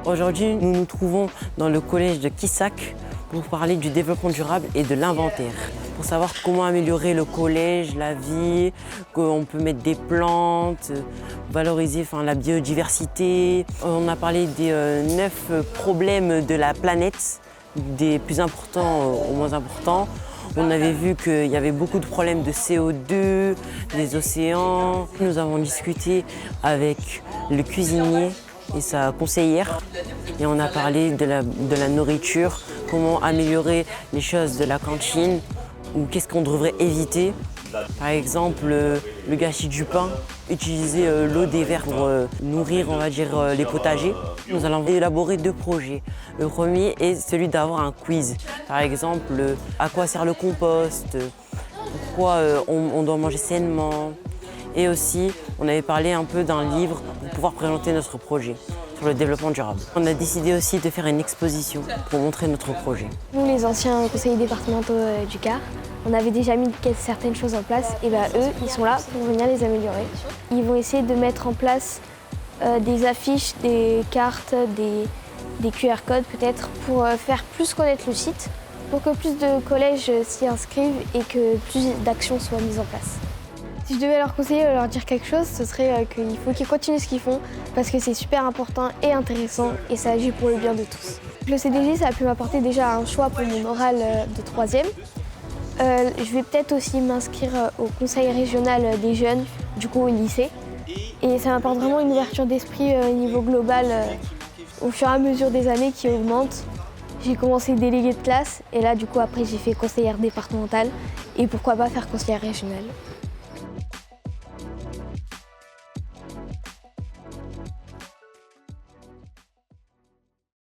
Aujourd'hui, nous nous trouvons dans le collège de Quissac pour parler du développement durable et de l'inventaire. Pour savoir comment améliorer le collège, la vie, qu'on peut mettre des plantes, valoriser la biodiversité. On a parlé des 9 problèmes de la planète, des plus importants aux moins importants. On avait vu qu'il y avait beaucoup de problèmes de CO2, des océans. Nous avons discuté avec le cuisinier et sa conseillère et on a parlé de la nourriture, comment améliorer les choses de la cantine ou qu'est-ce qu'on devrait éviter. Par exemple, le gâchis du pain, utiliser l'eau des vers pour nourrir, on va dire, les potagers. Nous allons élaborer 2 projets. Le premier est celui d'avoir un quiz. Par exemple, à quoi sert le compost, pourquoi on doit manger sainement. Et aussi, on avait parlé un peu d'un livre pour pouvoir présenter notre projet sur le développement durable. On a décidé aussi de faire une exposition pour montrer notre projet. Nous, les anciens conseillers départementaux du Gard, on avait déjà mis certaines choses en place et eux, ils sont là pour venir les améliorer. Ils vont essayer de mettre en place des affiches, des cartes, des QR codes peut-être pour faire plus connaître le site, pour que plus de collèges s'y inscrivent et que plus d'actions soient mises en place. Si je devais leur conseiller, leur dire quelque chose, ce serait qu'il faut qu'ils continuent ce qu'ils font parce que c'est super important et intéressant et ça agit pour le bien de tous. Le CDG, ça a pu m'apporter déjà un choix pour mon oral de 3e. Je vais peut-être aussi m'inscrire au conseil régional des jeunes, du coup au lycée. Et ça m'apporte vraiment une ouverture d'esprit au niveau global au fur et à mesure des années qui augmentent. J'ai commencé déléguée de classe et là du coup après j'ai fait conseillère départementale et pourquoi pas faire conseillère régionale.